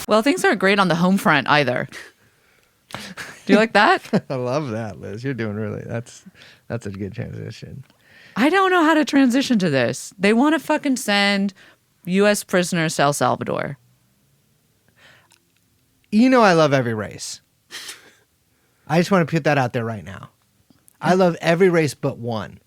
Well, things aren't great on the home front either. Do you like that? I love that, Liz. You're doing really. That's a good transition. I don't know how to transition to this. They want to fucking send U.S. prisoners to El Salvador. You know I love every race. I just want to put that out there right now. I love every race but one.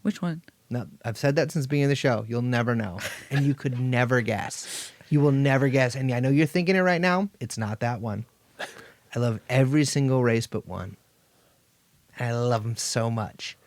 Which one? No, I've said that since the beginning of the show. You'll never know. And you could never guess. You will never guess. And I know you're thinking it right now. It's not that one. I love every single race but one. And I love them so much.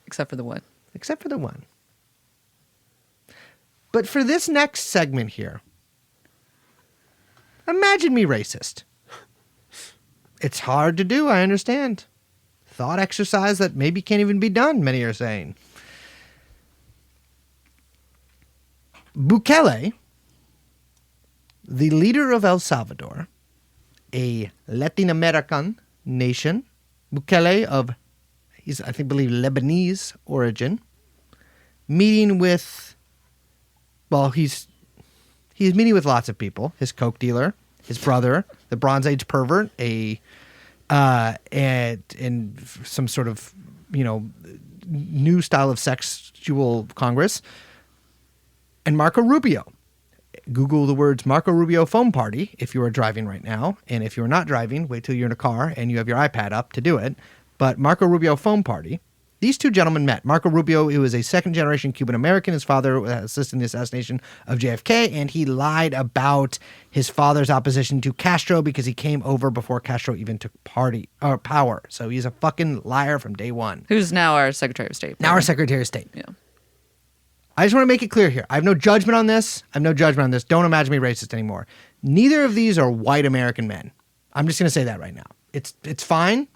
Except for the one. Except for the one. But for this next segment here, imagine me racist. It's hard to do, I understand. Thought exercise that maybe can't even be done, many are saying. Bukele, the leader of El Salvador, a Latin American nation, Bukele of, I believe, Lebanese origin, meeting with, well, he's meeting with lots of people. His coke dealer, his brother, the Bronze Age pervert, and some sort of, new style of sexual Congress, and Marco Rubio. Google the words Marco Rubio phone party if you are driving right now. And if you're not driving, wait till you're in a car and you have your iPad up to do it. But Marco Rubio phone party. These two gentlemen met. Marco Rubio, who is a second-generation Cuban-American. His father assisted in the assassination of JFK, and he lied about his father's opposition to Castro because he came over before Castro even took power. So he's a fucking liar from day one. Who's now our Secretary of State. Now our Secretary of State. Yeah. I just want to make it clear here. I have no judgment on this. Don't imagine me racist anymore. Neither of these are white American men. I'm just going to say that right now. It's fine,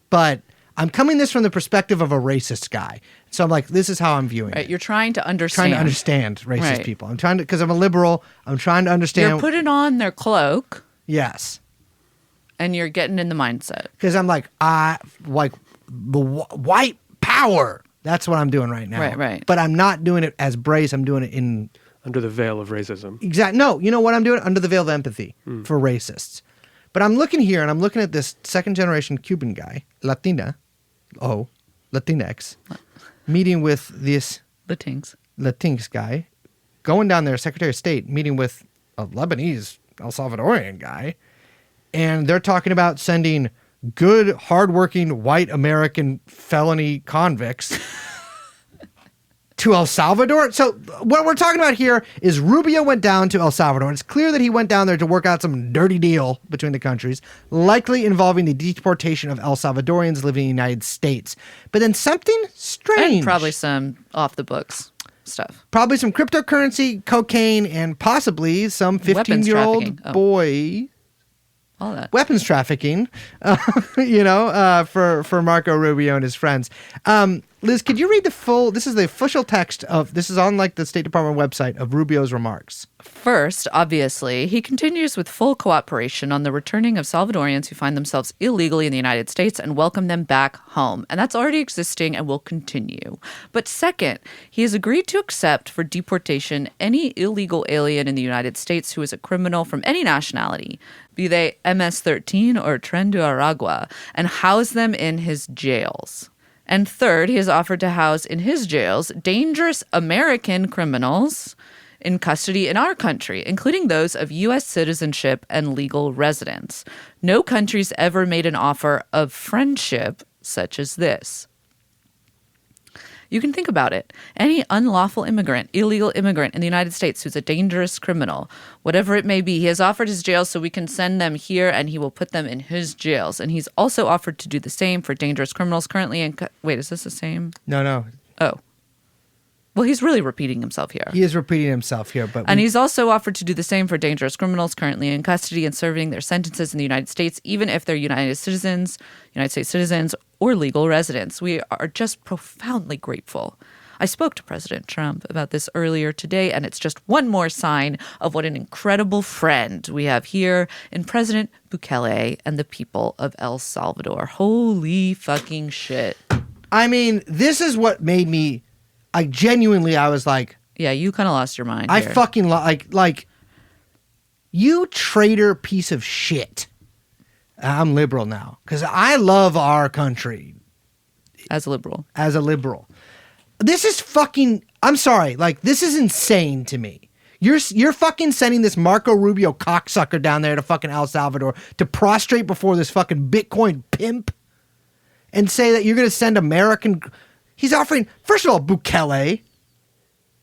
but I'm coming this from the perspective of a racist guy. So I'm like, this is how I'm viewing it. You're trying to understand. Racist people. I'm trying to, because I'm a liberal, I'm trying to understand. You're putting on their cloak. Yes. And you're getting in the mindset. Because I'm like, the white power. That's what I'm doing right now. Right. But I'm not doing it as Brace. I'm doing it in... Under the veil of racism. Exactly. No, you know what I'm doing? Under the veil of empathy for racists. But I'm looking here, and I'm looking at this second-generation Cuban guy, Latinx, meeting with this... Latinx guy, going down there, Secretary of State, meeting with a Lebanese, El Salvadorian guy, and they're talking about sending good, hardworking, white American felony convicts to El Salvador. So what we're talking about here is Rubio went down to El Salvador. And it's clear that he went down there to work out some dirty deal between the countries, likely involving the deportation of El Salvadorians living in the United States. But then something strange. And probably some off-the-books stuff. Probably some cryptocurrency, cocaine, and possibly some 15-year-old boy... All that. Weapons trafficking, for Marco Rubio and his friends. Liz, could you read the full, this is the official text this is on the State Department website of Rubio's remarks. First, obviously, he continues with full cooperation on the returning of Salvadorians who find themselves illegally in the United States and welcome them back home. And that's already existing and will continue. But second, he has agreed to accept for deportation any illegal alien in the United States who is a criminal from any nationality, be they MS-13 or Tren de Aragua, and house them in his jails. And third, he has offered to house in his jails dangerous American criminals in custody in our country, including those of U.S. citizenship and legal residence. No country's ever made an offer of friendship such as this. You can think about it. Any unlawful immigrant, illegal immigrant in the United States who's a dangerous criminal, whatever it may be, he has offered his jails so we can send them here and he will put them in his jails. And he's also offered to do the same for dangerous criminals currently in... Wait, is this the same? No. Oh. Well, he's really repeating himself here. He is repeating himself here, but... And he's also offered to do the same for dangerous criminals currently in custody and serving their sentences in the United States, even if they're United States citizens, or legal residents. We are just profoundly grateful. I spoke to President Trump about this earlier today, and it's just one more sign of what an incredible friend we have here in President Bukele and the people of El Salvador. Holy fucking shit. I mean, this is what made me... I was like... Yeah, you kind of lost your mind I here. fucking... You traitor piece of shit. I'm liberal now because I love our country. As a liberal. As a liberal. This is fucking, I'm sorry, like, this is insane to me. You're fucking sending this Marco Rubio cocksucker down there to fucking El Salvador to prostrate before this fucking Bitcoin pimp and say that you're going to send American... He's offering, first of all, Bukele,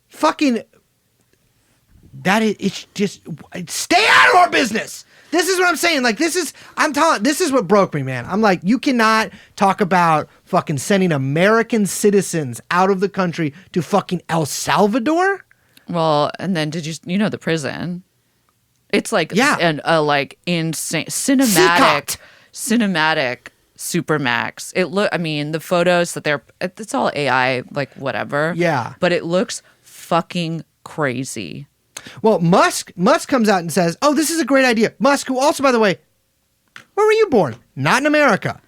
fucking... It's just... Stay out of our business! This is what I'm saying. Like, this is what broke me, man. I'm like, you cannot talk about fucking sending American citizens out of the country to fucking El Salvador? Well, and then did you know the prison? It's like like insane cinematic supermax. The photos that it's all AI, like whatever. Yeah. But it looks fucking crazy. Well, Musk comes out and says, "Oh, this is a great idea." Musk, who also, by the way, where were you born? Not in America.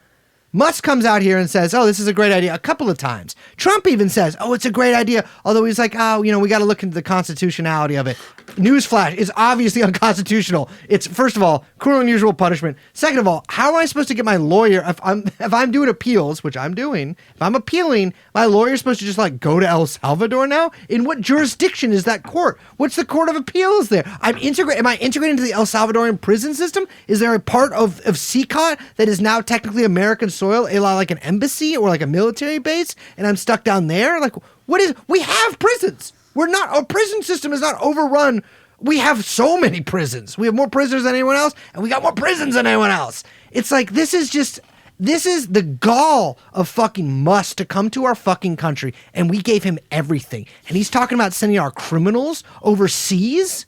Musk comes out here and says, "Oh, this is a great idea," a couple of times. Trump even says, "Oh, it's a great idea," although he's like, "Oh, we got to look into the constitutionality of it." Newsflash, it's obviously unconstitutional. It's, first of all, cruel and unusual punishment. Second of all, how am I supposed to get my lawyer if I'm doing appeals, which I'm doing? If I'm appealing, my lawyer's supposed to just like go to El Salvador now? In what jurisdiction is that court? What's the court of appeals there? Am I integrated into the El Salvadorian prison system? Is there a part of CCOT that is now technically American soil, like an embassy or like a military base, and I'm stuck down there? Like, we have prisons. Our prison system is not overrun. We have so many prisons. We have more prisoners than anyone else, and we got more prisons than anyone else. It's like, this is the gall of fucking Musk to come to our fucking country, and we gave him everything. And he's talking about sending our criminals overseas?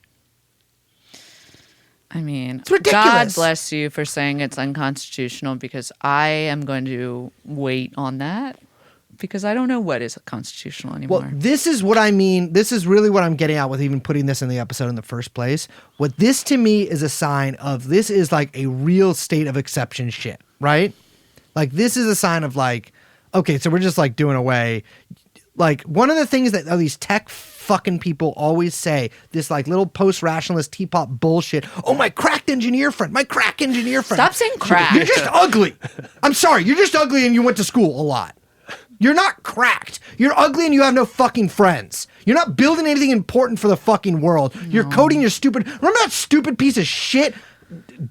I mean, it's ridiculous. God bless you for saying it's unconstitutional, because I am going to wait on that, because I don't know what is constitutional anymore. Well, this is what I mean. This is really what I'm getting at with even putting this in the episode in the first place. What this to me is a sign of, this is like a real state of exception shit, right? Like, this is a sign of like, okay, so we're just like doing away. Like, one of the things that these tech fucking people always say, this like little post-rationalist teapot bullshit. Oh, my crack engineer friend. Stop saying crack. You're just ugly. I'm sorry. You're just ugly and you went to school a lot. You're not cracked. You're ugly and you have no fucking friends. You're not building anything important for the fucking world. You're coding your stupid... Remember that stupid piece of shit?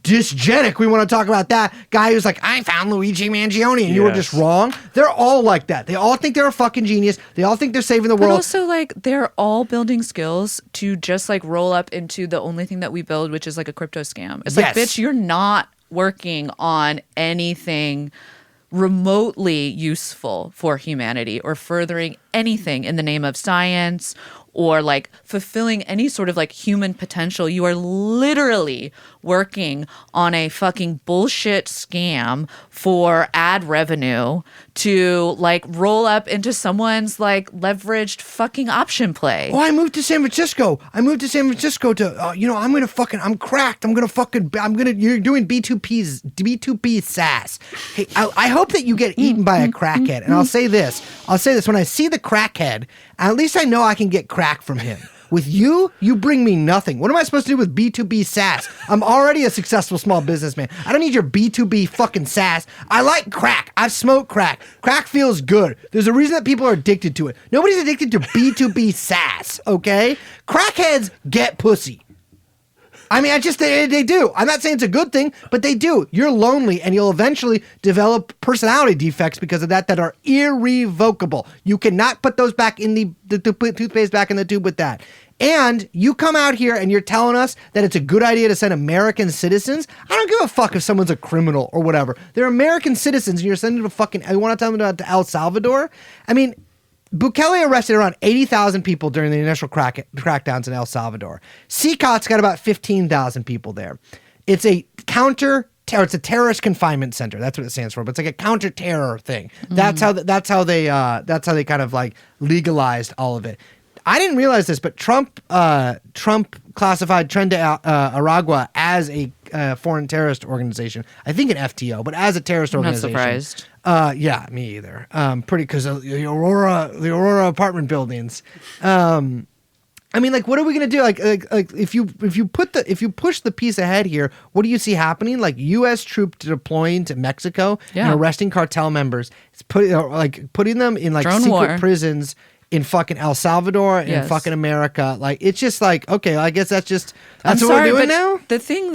Dysgenic, we want to talk about that guy who's like, I found Luigi Mangione, and you were just wrong. They're all like that. They all think they're a fucking genius. They all think they're saving the world. But also, like, they're all building skills to just like roll up into the only thing that we build, which is like a crypto scam. It's like, bitch, you're not working on anything remotely useful for humanity or furthering anything in the name of science or like fulfilling any sort of like human potential. You are literally working on a fucking bullshit scam for ad revenue to like roll up into someone's like leveraged fucking option play. Oh, I moved to San Francisco. to, I'm cracked. You're doing B2P SaaS. Hey, I hope that you get eaten by a crackhead. And I'll say this, when I see the crackhead, at least I know I can get crack from him. With you bring me nothing. What am I supposed to do with B2B SaaS? I'm already a successful small businessman. I don't need your B2B fucking SaaS. I like crack. I've smoked crack. Crack feels good. There's a reason that people are addicted to it. Nobody's addicted to B2B SaaS, okay? Crackheads get pussy. I mean, they do. I'm not saying it's a good thing, but they do. You're lonely, and you'll eventually develop personality defects because of that are irrevocable. You cannot put those back in the toothpaste back in the tube with that. And you come out here and you're telling us that it's a good idea to send American citizens? I don't give a fuck if someone's a criminal or whatever. They're American citizens, and you're sending them to fucking... You want to tell them to El Salvador? I mean... Bukele arrested around 80,000 people during the initial crackdowns in El Salvador. CCOT's got about 15,000 people there. It's a it's a terrorist confinement center. That's what it stands for. But it's like a counter-terror thing. Mm-hmm. That's how they kind of like legalized all of it. I didn't realize this, but Trump classified Tren de Aragua as a foreign terrorist organization. I think an FTO, but as a terrorist organization. Not surprised. Yeah, me either. Pretty, because the Aurora apartment buildings. And I mean, like, what are we gonna do? Like if you push the piece ahead here, what do you see happening? Like, U.S. troops deploying to Mexico and arresting cartel members. It's putting them in like Drone secret war. prisons in fucking El Salvador and fucking America. Like, it's just like, okay, I guess that's what we're doing now. The thing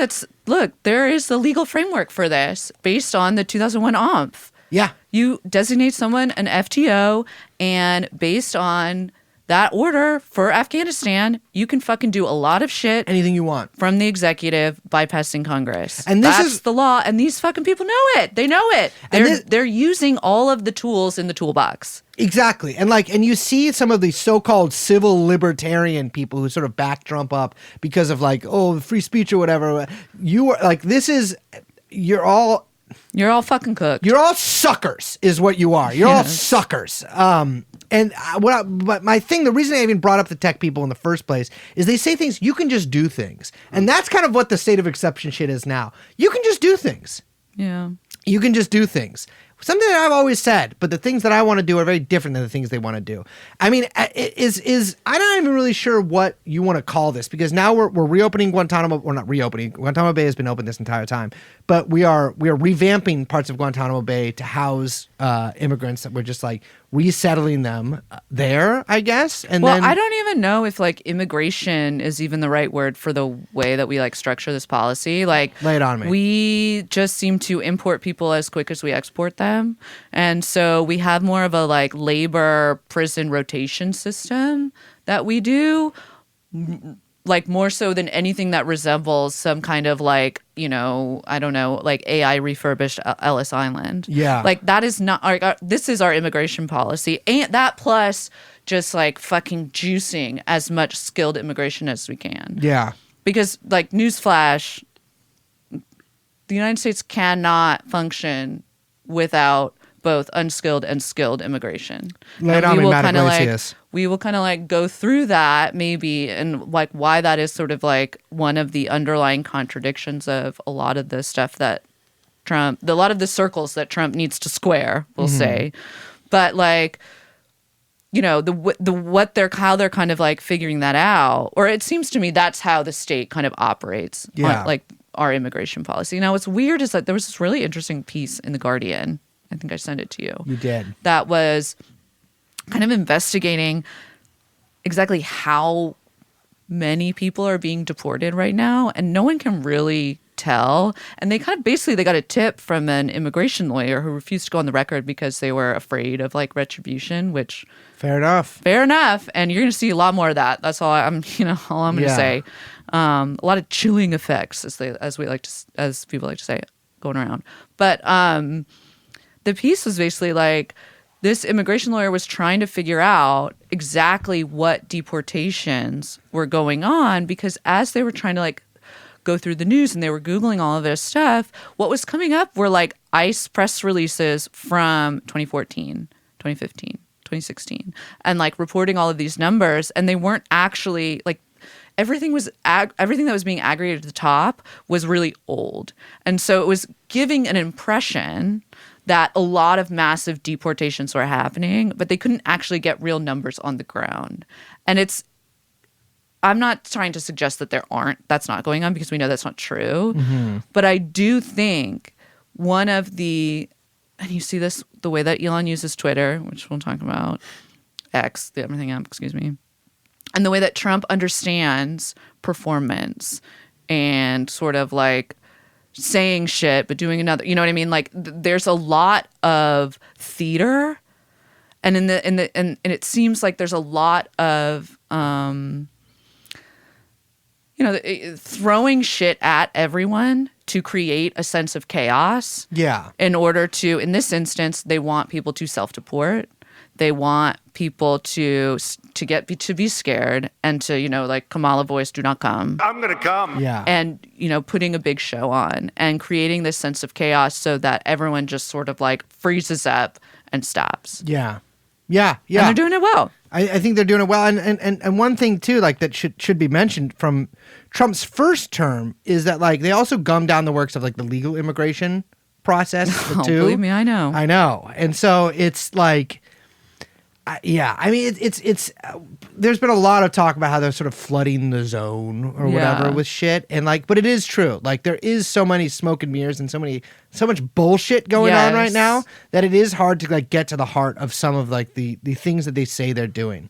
there is the legal framework for this based on the 2001 OMF. Yeah. You designate someone an FTO, and based on that order for Afghanistan, you can fucking do a lot of shit. Anything you want. From the executive bypassing Congress. And that's the law, and these fucking people know it. They know it. They're using all of the tools in the toolbox. Exactly. And you see some of these so-called civil libertarian people who sort of back Trump up because of like, oh, free speech or whatever. You are like, you're all fucking cooked. You're all suckers, is what you are. You're all suckers. But my thing, the reason I even brought up the tech people in the first place is they say things, you can just do things. And that's kind of what the state of exception shit is now. You can just do things. Yeah. You can just do things. Something that I've always said, but the things that I want to do are very different than the things they want to do. I mean, I'm not even really sure what you want to call this, because now we're reopening Guantanamo, or not reopening. Guantanamo Bay has been open this entire time, but we are revamping parts of Guantanamo Bay to house immigrants that we're just like resettling them there, I guess. And well, then I don't even know if like immigration is even the right word for the way that we like structure this policy. Like, lay it on me. We just seem to import people as quick as we export them. And so we have more of a like labor prison rotation system that we do, like more so than anything that resembles some kind of like, you know, I don't know, like AI refurbished Ellis Island. Yeah. Like that is not this is our immigration policy. And that plus just like fucking juicing as much skilled immigration as we can. Yeah. Because like newsflash, the United States cannot function without both unskilled and skilled immigration. Lay it on me, Madam Iglesias. We will kind of like go through that maybe, and like why that is sort of like one of the underlying contradictions of a lot of the stuff that a lot of the circles that Trump needs to square, we'll say. But like, you know, how they're kind of like figuring that out, or it seems to me that's how the state kind of operates. Yeah. On, like our immigration policy. Now, what's weird is that there was this really interesting piece in The Guardian. I think I sent it to you. You did. That was kind of investigating exactly how many people are being deported right now, and no one can really tell. And they kind of they got a tip from an immigration lawyer who refused to go on the record because they were afraid of like retribution, which fair enough. And you're going to see a lot more of that. That's all I'm going to say. A lot of chilling effects, as people like to say, going around. But the piece was basically like this immigration lawyer was trying to figure out exactly what deportations were going on, because as they were trying to like go through the news and they were Googling all of this stuff, what was coming up were like ICE press releases from 2014, 2015, 2016, and like reporting all of these numbers, and they weren't actually like everything that was being aggregated at the top was really old. And so it was giving an impression that a lot of massive deportations were happening, but they couldn't actually get real numbers on the ground. And I'm not trying to suggest that that's not going on, because we know that's not true. Mm-hmm. But I do think and you see this, the way that Elon uses Twitter, which we'll talk about, everything else, excuse me, and the way that Trump understands performance and sort of like saying shit but doing another, you know what I mean? Like there's a lot of theater, and and it seems like there's a lot of throwing shit at everyone to create a sense of chaos. Yeah. In order to, in this instance, they want people to self-deport. They want people to be scared and to, like Kamala voice, do not come. I'm going to come. Yeah. And, putting a big show on and creating this sense of chaos so that everyone just sort of like freezes up and stops. Yeah. Yeah. Yeah. And they're doing it well. I think they're doing it well. And one thing too, like that should be mentioned from Trump's first term is that like they also gummed down the works of like the legal immigration process too. Believe me, I know. And so it's like, I mean, it's. There's been a lot of talk about how they're sort of flooding the zone or whatever Yeah. with shit, and like, but it is true. Like, there is so many smoke and mirrors and so much bullshit going on right Yes. now that it is hard to like get to the heart of some of like the things that they say they're doing.